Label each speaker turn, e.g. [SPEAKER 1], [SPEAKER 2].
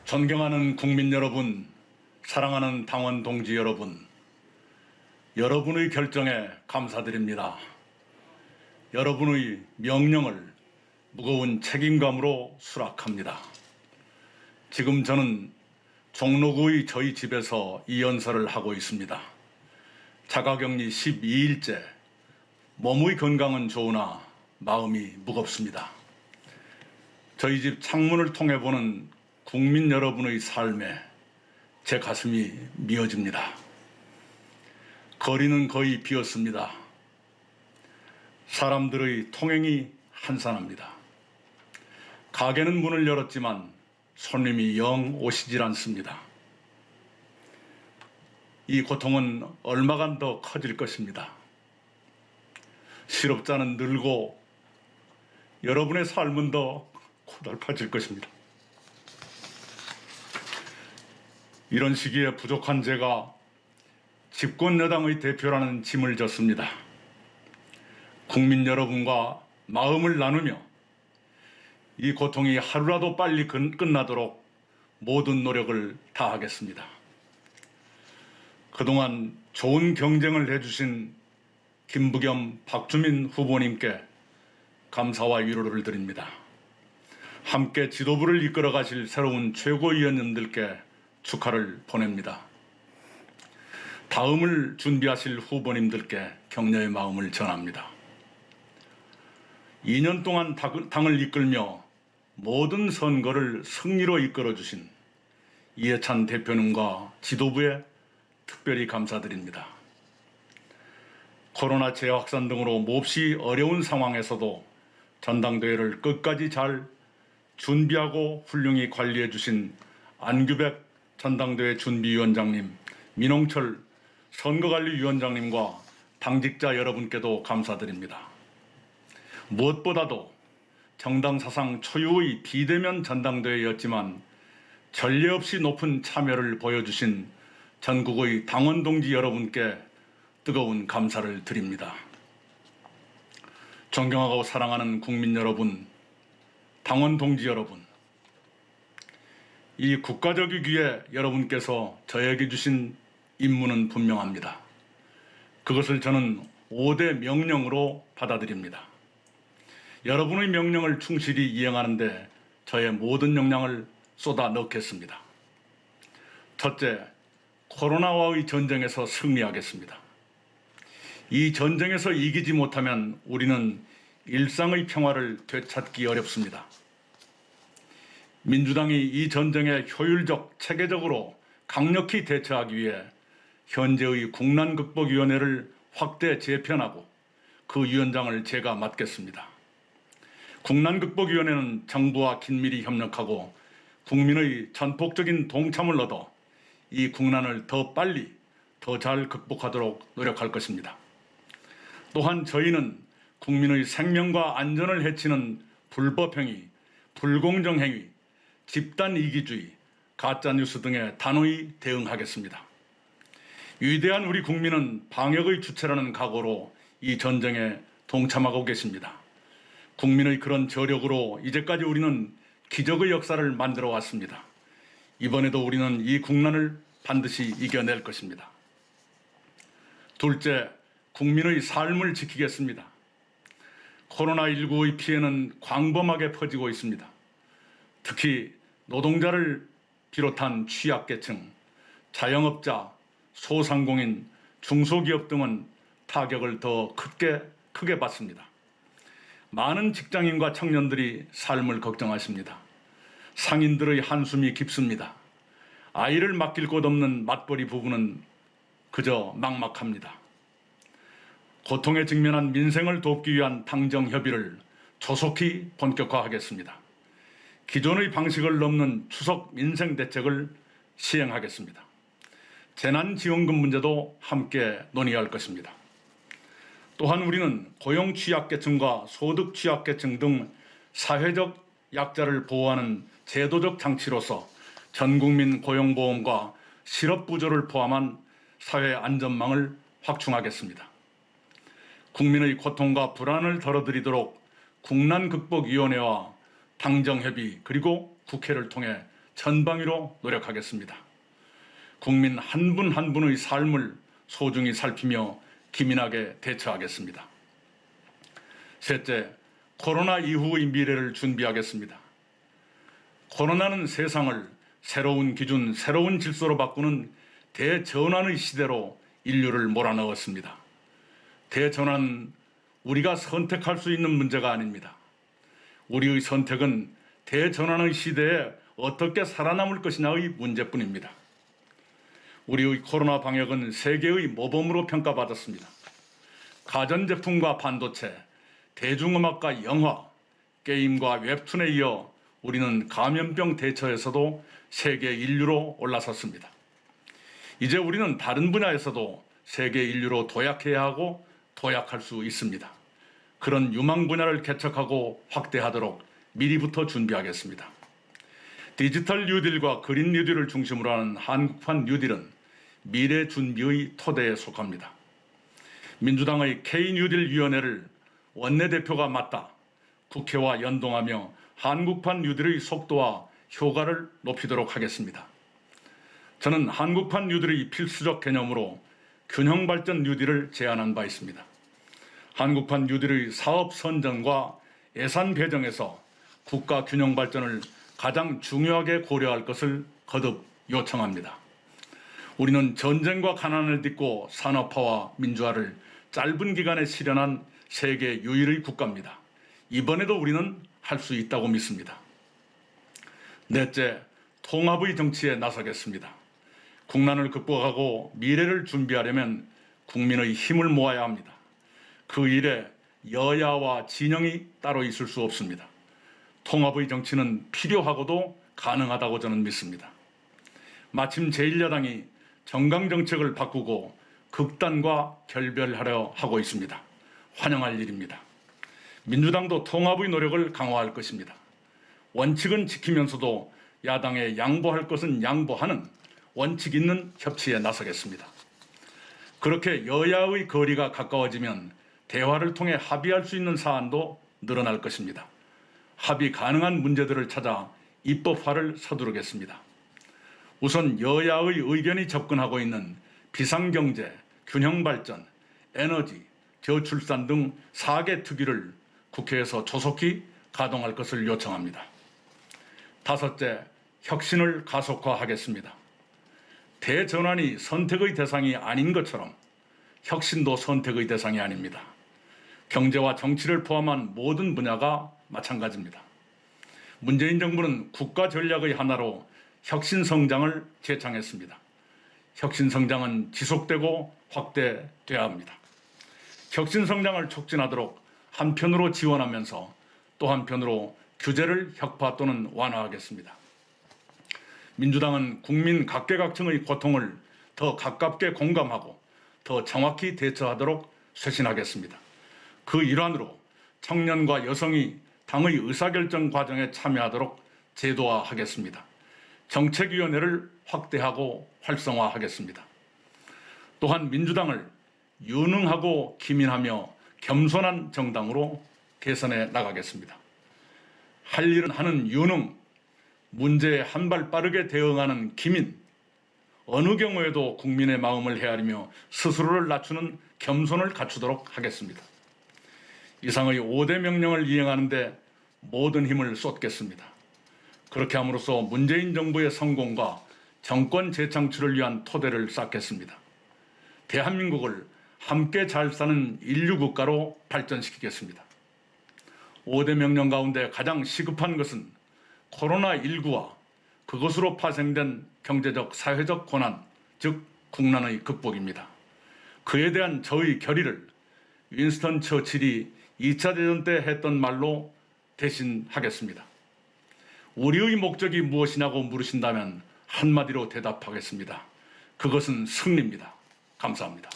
[SPEAKER 1] 존경하는 국민 여러분, 사랑하는 당원 동지 여러분, 여러분의 결정에 감사드립니다. 여러분의 명령을 무거운 책임감으로 수락합니다. 지금 저는 종로구의 저희 집에서 이 연설을 하고 있습니다. 자가격리 12일째, 몸의 건강은 좋으나 마음이 무겁습니다. 저희 집 창문을 통해 보는 국민 여러분의 삶에 제 가슴이 미어집니다. 거리는 거의 비었습니다. 사람들의 통행이 한산합니다. 가게는 문을 열었지만 손님이 영 오시질 않습니다. 이 고통은 얼마간 더 커질 것입니다. 실업자는 늘고 여러분의 삶은 더 고달파질 것입니다. 이런 시기에 부족한 제가 집권 여당의 대표라는 짐을 졌습니다. 국민 여러분과 마음을 나누며 이 고통이 하루라도 빨리 끝나도록 모든 노력을 다하겠습니다. 그동안 좋은 경쟁을 해주신 김부겸, 박주민 후보님께 감사와 위로를 드립니다. 함께 지도부를 이끌어 가실 새로운 최고위원님들께 축하를 보냅니다. 다음을 준비하실 후보님들께 격려의 마음을 전합니다. 2년 동안 당을 이끌며 모든 선거를 승리로 이끌어주신 이해찬 대표님과 지도부에 특별히 감사드립니다. 코로나 재확산 등으로 몹시 어려운 상황에서도 전당대회를 끝까지 잘 준비하고 훌륭히 관리해 주신 안규백 전당대회 준비위원장님, 민홍철 선거관리위원장님과 당직자 여러분께도 감사드립니다. 무엇보다도 정당 사상 초유의 비대면 전당대회였지만 전례 없이 높은 참여를 보여주신 전국의 당원 동지 여러분께 뜨거운 감사를 드립니다. 존경하고 사랑하는 국민 여러분, 당원 동지 여러분, 이 국가적 위기에 여러분께서 저에게 주신 임무는 분명합니다. 그것을 저는 5대 명령으로 받아들입니다. 여러분의 명령을 충실히 이행하는 데 저의 모든 역량을 쏟아 넣겠습니다. 첫째, 코로나와의 전쟁에서 승리하겠습니다. 이 전쟁에서 이기지 못하면 우리는 일상의 평화를 되찾기 어렵습니다. 민주당이 이 전쟁에 효율적, 체계적으로 강력히 대처하기 위해 현재의 국난극복위원회를 확대 재편하고 그 위원장을 제가 맡겠습니다. 국난극복위원회는 정부와 긴밀히 협력하고 국민의 전폭적인 동참을 얻어 이 국난을 더 빨리, 더 잘 극복하도록 노력할 것입니다. 또한 저희는 국민의 생명과 안전을 해치는 불법행위, 불공정행위, 집단 이기주의, 가짜뉴스 등에 단호히 대응하겠습니다. 위대한 우리 국민은 방역의 주체라는 각오로 이 전쟁에 동참하고 계십니다. 국민의 그런 저력으로 이제까지 우리는 기적의 역사를 만들어 왔습니다. 이번에도 우리는 이 국난을 반드시 이겨낼 것입니다. 둘째, 국민의 삶을 지키겠습니다. 코로나19의 피해는 광범하게 퍼지고 있습니다. 특히 노동자를 비롯한 취약계층, 자영업자, 소상공인, 중소기업 등은 타격을 더 크게 받습니다. 많은 직장인과 청년들이 삶을 걱정하십니다. 상인들의 한숨이 깊습니다. 아이를 맡길 곳 없는 맞벌이 부부는 그저 막막합니다. 고통에 직면한 민생을 돕기 위한 당정협의를 조속히 본격화하겠습니다. 기존의 방식을 넘는 추석 민생 대책을 시행하겠습니다. 재난지원금 문제도 함께 논의할 것입니다. 또한 우리는 고용 취약계층과 소득 취약계층 등 사회적 약자를 보호하는 제도적 장치로서 전국민 고용보험과 실업부조를 포함한 사회 안전망을 확충하겠습니다. 국민의 고통과 불안을 덜어드리도록 국난극복위원회와 당정협의 그리고 국회를 통해 전방위로 노력하겠습니다. 국민 한 분 한 분의 삶을 소중히 살피며 기민하게 대처하겠습니다. 셋째, 코로나 이후의 미래를 준비하겠습니다. 코로나는 세상을 새로운 기준, 새로운 질서로 바꾸는 대전환의 시대로 인류를 몰아넣었습니다. 대전환은 우리가 선택할 수 있는 문제가 아닙니다. 우리의 선택은 대전환의 시대에 어떻게 살아남을 것이냐의 문제뿐입니다. 우리의 코로나 방역은 세계의 모범으로 평가받았습니다. 가전제품과 반도체, 대중음악과 영화, 게임과 웹툰에 이어 우리는 감염병 대처에서도 세계 인류로 올라섰습니다. 이제 우리는 다른 분야에서도 세계 인류로 도약해야 하고 도약할 수 있습니다. 그런 유망 분야를 개척하고 확대하도록 미리부터 준비하겠습니다. 디지털 뉴딜과 그린 뉴딜을 중심으로 하는 한국판 뉴딜은 미래 준비의 토대에 속합니다. 민주당의 K뉴딜위원회를 원내대표가 맡아 국회와 연동하며 한국판 뉴딜의 속도와 효과를 높이도록 하겠습니다. 저는 한국판 뉴딜의 필수적 개념으로 균형발전 뉴딜을 제안한 바 있습니다. 한국판 뉴딜의 사업 선정과 예산 배정에서 국가 균형 발전을 가장 중요하게 고려할 것을 거듭 요청합니다. 우리는 전쟁과 가난을 딛고 산업화와 민주화를 짧은 기간에 실현한 세계 유일의 국가입니다. 이번에도 우리는 할 수 있다고 믿습니다. 넷째, 통합의 정치에 나서겠습니다. 국난을 극복하고 미래를 준비하려면 국민의 힘을 모아야 합니다. 그 일에 여야와 진영이 따로 있을 수 없습니다. 통합의 정치는 필요하고도 가능하다고 저는 믿습니다. 마침 제1야당이 정강정책을 바꾸고 극단과 결별하려 하고 있습니다. 환영할 일입니다. 민주당도 통합의 노력을 강화할 것입니다. 원칙은 지키면서도 야당에 양보할 것은 양보하는 원칙 있는 협치에 나서겠습니다. 그렇게 여야의 거리가 가까워지면 대화를 통해 합의할 수 있는 사안도 늘어날 것입니다. 합의 가능한 문제들을 찾아 입법화를 서두르겠습니다. 우선 여야의 의견이 접근하고 있는 비상경제, 균형발전, 에너지, 저출산 등 4개 특위를 국회에서 조속히 가동할 것을 요청합니다. 다섯째, 혁신을 가속화하겠습니다. 대전환이 선택의 대상이 아닌 것처럼 혁신도 선택의 대상이 아닙니다. 경제와 정치를 포함한 모든 분야가 마찬가지입니다. 문재인 정부는 국가 전략의 하나로 혁신 성장을 제창했습니다. 혁신 성장은 지속되고 확대돼야 합니다. 혁신 성장을 촉진하도록 한편으로 지원하면서 또 한편으로 규제를 혁파 또는 완화하겠습니다. 민주당은 국민 각계각층의 고통을 더 가깝게 공감하고 더 정확히 대처하도록 쇄신하겠습니다. 그 일환으로 청년과 여성이 당의 의사결정 과정에 참여하도록 제도화하겠습니다. 정책위원회를 확대하고 활성화하겠습니다. 또한 민주당을 유능하고 기민하며 겸손한 정당으로 개선해 나가겠습니다. 할 일은 하는 유능, 문제에 한 발 빠르게 대응하는 기민, 어느 경우에도 국민의 마음을 헤아리며 스스로를 낮추는 겸손을 갖추도록 하겠습니다. 이상의 5대 명령을 이행하는 데 모든 힘을 쏟겠습니다. 그렇게 함으로써 문재인 정부의 성공과 정권 재창출을 위한 토대를 쌓겠습니다. 대한민국을 함께 잘 사는 인류국가로 발전시키겠습니다. 5대 명령 가운데 가장 시급한 것은 코로나19와 그것으로 파생된 경제적, 사회적 고난, 즉 국난의 극복입니다. 그에 대한 저의 결의를 윈스턴 처칠이 2차 대전 때 했던 말로 대신하겠습니다. 우리의 목적이 무엇이냐고 물으신다면 한마디로 대답하겠습니다. 그것은 승리입니다. 감사합니다.